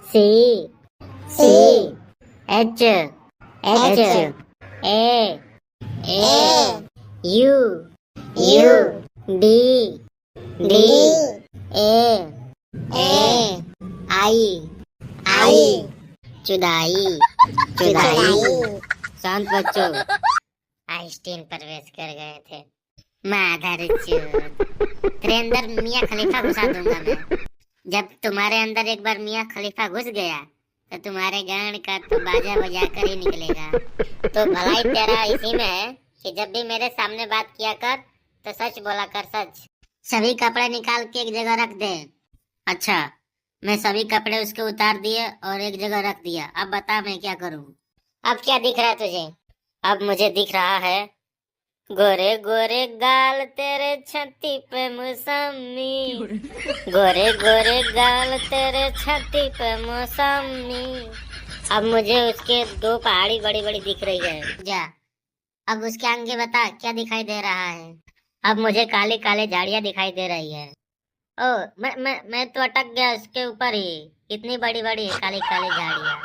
C C H H A A U U D D A A I I चुदाई चुदाई। शांत बच्चों, Einstein प्रवेश कर गए थे। माधर चोद, तेरे अंदर मियाँ खलीफा घुसा दूंगा मैं। जब तुम्हारे अंदर एक बार मियाँ खलीफा घुस गया तो तुम्हारे गांड का तो बाजा बजा कर ही निकलेगा। तो भलाई तेरा इसी में है कि जब भी मेरे सामने बात किया कर तो सच बोला कर, सच। सभी कपड़े निकाल के एक जगह रख दे। अच्छा, मैं सभी कपड़े उसके उतार दिए और एक जगह रख दिया। अब बता मैं क्या करूं? अब क्या दिख रहा है तुझे? अब मुझे दिख रहा है गोरे गोरे गाल तेरे छाती पे मौसमी, गोरे गोरे गाल तेरे छाती पे मौसमी। अब मुझे उसके दो पहाड़ी बड़ी बड़ी दिख रही है। जा, अब उसके आगे बता क्या दिखाई दे रहा है? अब मुझे काले काले झाड़ियां दिखाई दे रही है। ओ, मैं तो अटक गया उसके ऊपर ही। इतनी बड़ी बड़ी काली काली झाड़ियां।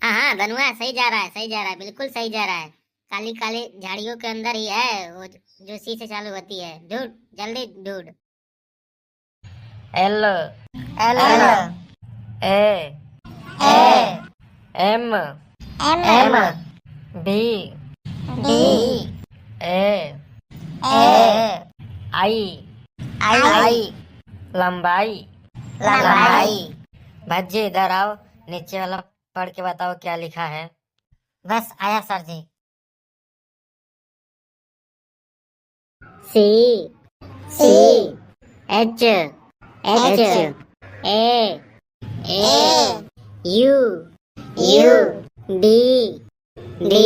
हाँ हाँ बनुआ, सही जा रहा है, सही जा रहा है, बिल्कुल सही जा रहा है। काली काली झाड़ियों के अंदर ही है वो जो सी से चालू होती है। ढूंढ, जल्दी ढूंढ। L L A A M M B B A A I I लंबाई। लंबाई। भज्जी इधर आओ, नीचे वाला पढ़ के बताओ क्या लिखा है। बस आया सर जी। C C H H A A U U D D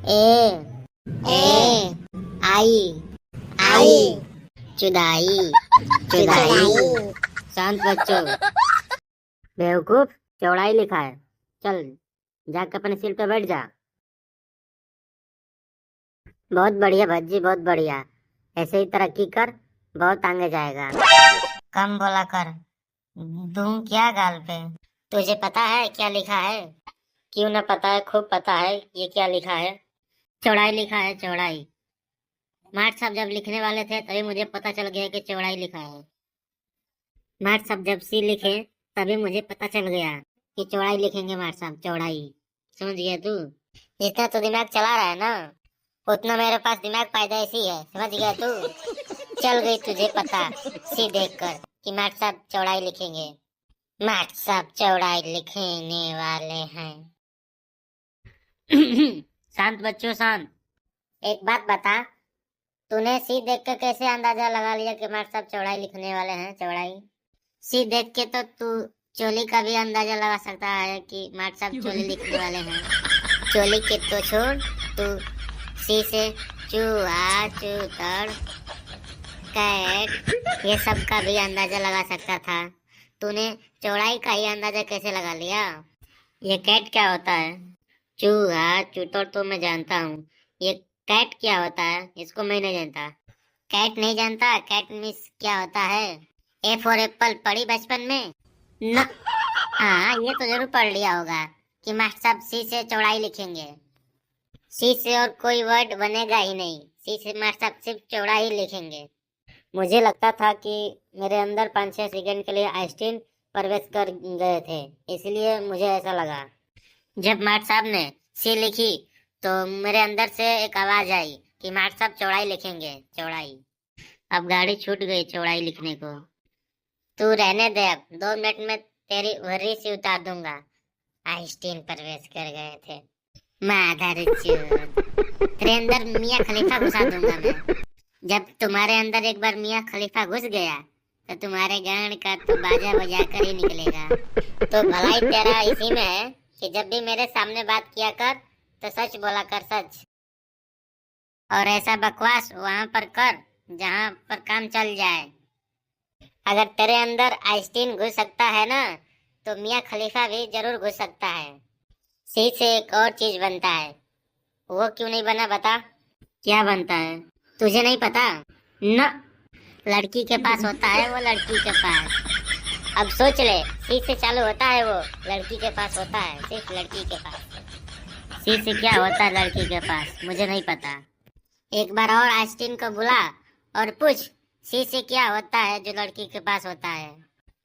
A A I I चुदाई चुदाई। शांत बच्चों, बेवकूफ, चौड़ाई लिखा है। चल जाकर अपने सीट पे बैठ जा। बहुत बढ़िया भज्जी, बहुत बढ़िया। ऐसे ही तरक्की कर, बहुत आगे जाएगा। कम बोला कर, दूं क्या गाल पे? तुझे पता है क्या लिखा है? क्यों ना पता है, खूब पता है। ये क्या लिखा है? चौड़ाई लिखा है, चौड़ाई। मार्ट साहब जब लिखने वाले थे तभी मुझे पता चल गया कि चौड़ाई लिखा है। मार्ट साहब जब सी लिखे तभी मुझे पता चल गया कि चौड़ाई लिखेंगे मार्ट साहब, चौड़ाई। समझ गया तू? जितना तो दिमाग चला रहा है ना, उतना मेरे पास दिमाग पैदाइशी है। समझ गया तू? चल गई तुझे पता सी देखकर कि मार्ट साहब चौड़ाई लिखेंगे। मार्ट साहब चौड़ाई लिखने वाले हैं। शांत बच्चों, शांत। एक बात बता, तूने सी देख के कैसे अंदाजा लगा लिया कि मार्ट साहब चौड़ाई लिखने वाले हैं? चौड़ाई सी देख के तो तू चोली का भी अंदाजा लगा सकता है कि मार्ट साहब चोली लिखने वाले हैं। चोली के तो छोड़, तू सी से चूहा, चूतड़, कैट, ये सब का भी अंदाजा लगा सकता था। तूने चौड़ाई का ही अंदाजा कैसे लगा लिया? ये कैट क्या होता है? चूहा चूतड़ तो मैं जानता हूँ, ये कैट क्या होता है इसको मैं नहीं जानता। कैट नहीं जानता? कैट मीन्स क्या होता है? ए फॉर एप्पल पढ़ी बचपन में न? हाँ, ये तो जरूर पढ़ लिया होगा कि मास्टर साहब सी से चौड़ाई लिखेंगे। सी से और कोई वर्ड बनेगा ही नहीं, सी से मास्टर साहब सिर्फ चौड़ाई लिखेंगे। मुझे लगता था कि मेरे अंदर 5-6 सेकंड के लिए आइंस्टीन प्रवेश कर गए थे, इसलिए मुझे ऐसा लगा। जब मास्टर साहब ने सी लिखी तो मेरे अंदर से एक आवाज आई कि मास्टर साहब चौड़ाई लिखेंगे, चौड़ाई। अब गाड़ी छूट गई चौड़ाई लिखने को। तू रहने दे, अब 2 मिनट में तेरी वर्री सी उतार दूंगा। आइंस्टीन प्रवेश कर गए थे। माधर चोद, तेरे अंदर मियाँ खलीफा घुसा दूंगा मैं। जब तुम्हारे अंदर एक बार मियाँ खलीफा घुस गया तो तुम्हारे गांड का तो बाजा बजा कर ही निकलेगा। तो भलाई तेरा इसी में है कि जब भी मेरे सामने बात किया कर तो सच बोला कर, सच। और ऐसा बकवास वहां पर कर जहां पर काम चल जाए। अगर तेरे अंदर आइंस्टीन घुस सकता है ना, तो मियाँ खलीफा भी जरूर घुस सकता है। सी से एक और चीज बनता है, वो क्यों नहीं बना बता? क्या बनता है? तुझे नहीं पता? न, लड़की के पास होता है वो, लड़की के पास। अब सोच ले, सी से चालू होता है वो, लड़की के पास होता है, सिर्फ लड़की के पास। सी से क्या होता है लड़की के पास, मुझे नहीं पता। एक बार और आइंस्टीन को बुला और पूछ, सी से क्या होता है जो लड़की के पास होता है।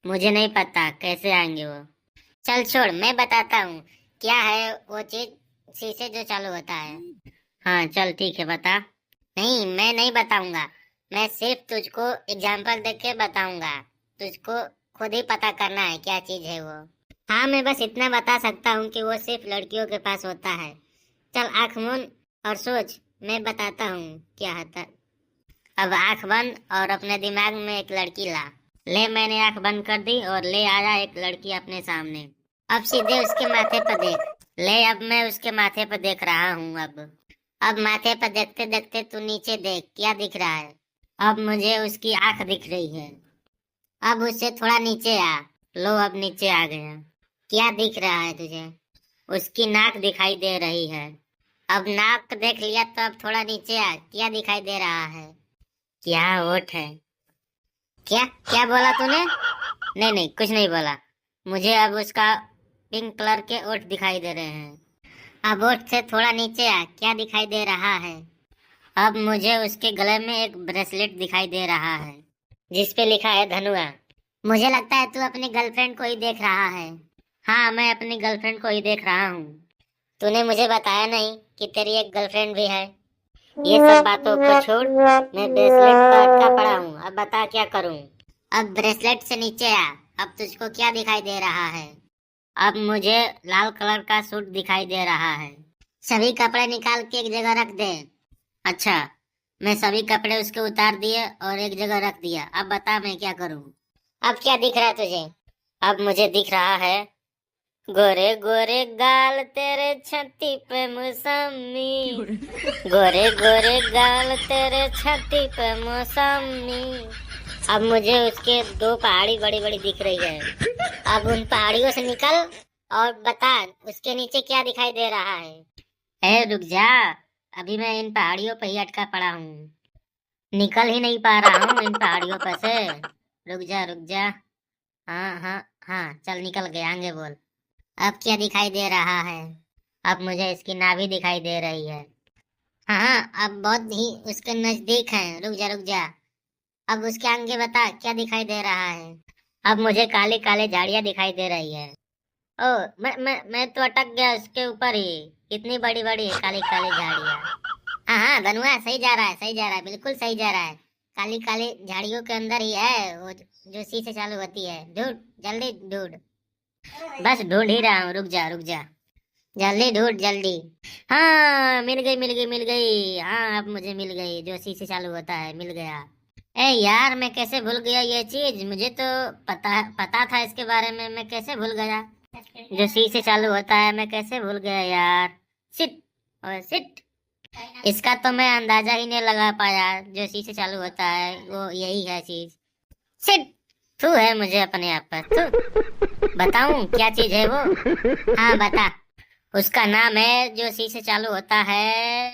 मुझे नहीं पता कैसे आएंगे वो। चल छोड़, मैं बताता हूँ क्या है वो चीज सी से जो चालू होता है। हाँ चल ठीक है, बता। नहीं, मैं नहीं बताऊंगा, मैं सिर्फ तुझको एग्जाम्पल देख के बताऊंगा, तुझको खुद ही पता करना है क्या चीज है वो। हाँ, मैं बस इतना बता सकता हूँ कि वो सिर्फ लड़कियों के पास होता है। चल आंख मूंद और सोच, मैं बताता हूँ क्या होता। अब आंख बंद और अपने दिमाग में एक लड़की ला। ले, मैंने आंख बंद कर दी और ले आया एक लड़की अपने सामने। अब सीधे उसके माथे पर देख। ले, अब मैं उसके माथे पर देख रहा हूँ। अब माथे पर देखते देखते तू नीचे देख, क्या दिख रहा है। अब मुझे उसकी आंख दिख रही है। अब उससे थोड़ा नीचे आ। लो, अब नीचे आ गया। क्या दिख रहा है तुझे? उसकी नाक दिखाई दे रही है। अब नाक देख लिया तो अब थोड़ा नीचे आ, क्या दिखाई दे रहा है? क्या होठ है? क्या क्या बोला तूने? नहीं नहीं, कुछ नहीं बोला। मुझे अब उसका पिंक कलर के ओठ दिखाई दे रहे हैं। अब ओठ से थोड़ा नीचे आ, क्या दिखाई दे रहा है? अब मुझे उसके गले में एक ब्रेसलेट दिखाई दे रहा है जिस पे लिखा है धनुआ। मुझे लगता है तू अपनी गर्लफ्रेंड को ही देख रहा है। हाँ, मैं अपनी गर्लफ्रेंड को ही देख रहा हूँ। तूने मुझे बताया नहीं कि तेरी एक गर्लफ्रेंड भी है। ये सब बातों को छोड़, मैं ब्रेसलेट पर अटका पड़ा हूँ, अब बता क्या करूँ। अब ब्रेसलेट से नीचे आ। अब तुझको क्या दिखाई दे रहा है? अब मुझे लाल कलर का सूट दिखाई दे रहा है। सभी कपड़े निकाल के एक जगह रख दे। अच्छा, मैं सभी कपड़े उसके उतार दिए और एक जगह रख दिया। अब बता मैं क्या करूं। अब क्या दिख रहा है तुझे? अब मुझे दिख रहा है गोरे गोरे गाल तेरे छाती पे मौसमी, गोरे गोरे गाल तेरे छाती पे मौसमी। अब मुझे उसके दो पहाड़ी बड़ी बड़ी दिख रही है। अब उन पहाड़ियों से निकल और बता उसके नीचे क्या दिखाई दे रहा है। रुक जा, अभी मैं इन पहाड़ियों पर ही अटका पड़ा हूँ, निकल ही नहीं पा रहा हूँ इन पहाड़ियों पर से। रुक जा रुक जा। हाँ हाँ हाँ, चल निकल गया, आगे बोल। अब क्या दिखाई दे रहा है? अब मुझे इसकी नाभि दिखाई दे रही है। हाँ हाँ, अब बहुत ही उसके नजदीक है। रुक जा रुक जा। अब उसके आगे बता क्या दिखाई दे रहा है। अब मुझे काले काले झाड़ियाँ दिखाई दे रही है। ओ, मैं तो अटक गया उसके ऊपर ही। कितनी बड़ी बड़ी काली काली झाड़ियाँ। हाँ हाँ धनुआ, सही जा रहा है, सही जा रहा है, बिल्कुल सही जा रहा है। काली काली झाड़ियों के अंदर ही है वो जो सी से चालू होती है। ढूंढ, जल्दी ढूंढ। बस ढूंढ ही रहा हूँ, रुक जा रुक जा, जल्दी ढूंढ जल्दी। हाँ, मिल गई मिल गई मिल गई। हाँ, अब मुझे मिल गई जो सी से चालू होता है, मिल गया। ए यार, मैं कैसे भूल गया ये चीज, मुझे तो पता पता था इसके बारे में, मैं कैसे भूल गया। जो सी से चालू होता है मैं कैसे भूल गया यार। सिट और सिट, इसका तो मैं अंदाजा ही नहीं लगा पाया। जो सी से चालू होता है वो यही है चीज। सिट, तू है मुझे अपने आप पर तू। बताऊं क्या चीज है वो? हाँ बता। उसका नाम है जो सी से चालू होता है।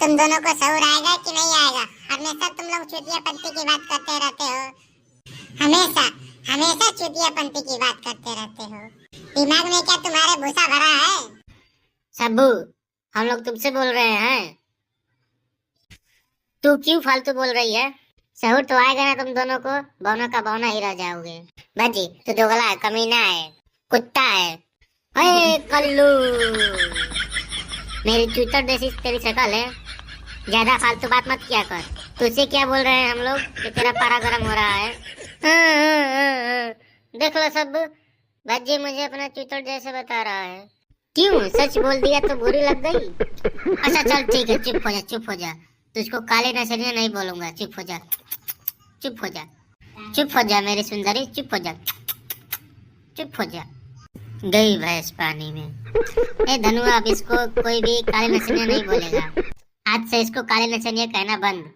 तुम दोनों को शऊर आएगा कि नहीं आएगा? हमेशा तुम लोग चुतियापंती की बात करते रहते हो। हमेशा हमेशा चुतियापंती की बात करते रहते हो। दिमाग में क्या तुम्हारे भूसा भरा है? सबू, हम लोग तुमसे बोल रहे हैं, तू क्यों फालतू बोल रही है? शहूर तो आएगा ना तुम दोनों को, बौना का बौना ही रह जाओगे। बाजी, तू दोगला है, कमीना है, कुत्ता है। अरे कल्लू, मेरी चूतर जैसी तेरी शक्ल है। ज्यादा फालतू बात मत किया कर। तुझसे क्या बोल रहे हैं हम लोग कि तेरा पारा गर्म हो रहा है। देख लो सब, भज्जी मुझे अपना चूतर जैसे बता रहा है। क्यों, सच बोल दिया तो बुरी लग गई? अच्छा चल ठीक है, चुप हो जा चुप हो जा। तुझको काले नशरिया नहीं बोलूंगा, चुप हो जा चुप हो जा चुप हो जा मेरी सुंदरी, चुप हो जा चुप हो जा। गई भैंस पानी में। ए धनुआ, अब इसको कोई भी काले नशरिया नहीं बोलेगा। आज से इसको काले नशरिया कहना बंद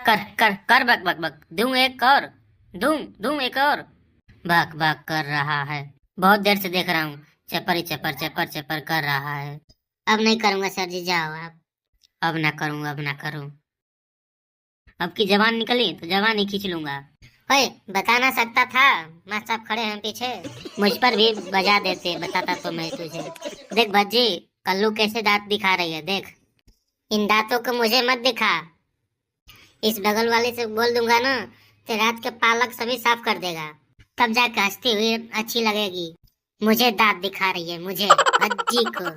कर। कर कर बक बक बक, दूं एक और, दूं दूं एक और। बक बक कर रहा है, बहुत देर से देख रहा हूँ, चपर ही चपर चपर चपर कर रहा है। अब नहीं करूंगा सर जी, जाओ आप। अब ना करूँ, अब ना करूँ। अब की जवान निकली तो जवान ही खींच लूंगा। ओए बता ना सकता था, माँ साहब खड़े हैं पीछे, मुझ पर भी बजा देते, बताता तो मैं तुझे। देख भज्जी, कल्लू कैसे दांत दिखा रही है, देख। इन दांतों को मुझे मत दिखा, इस बगल वाले से बोल दूंगा ना, तो रात के पालक सभी साफ कर देगा, तब जाके हंसती हुई अच्छी लगेगी। मुझे दांत दिखा रही है, मुझे भज्जी को।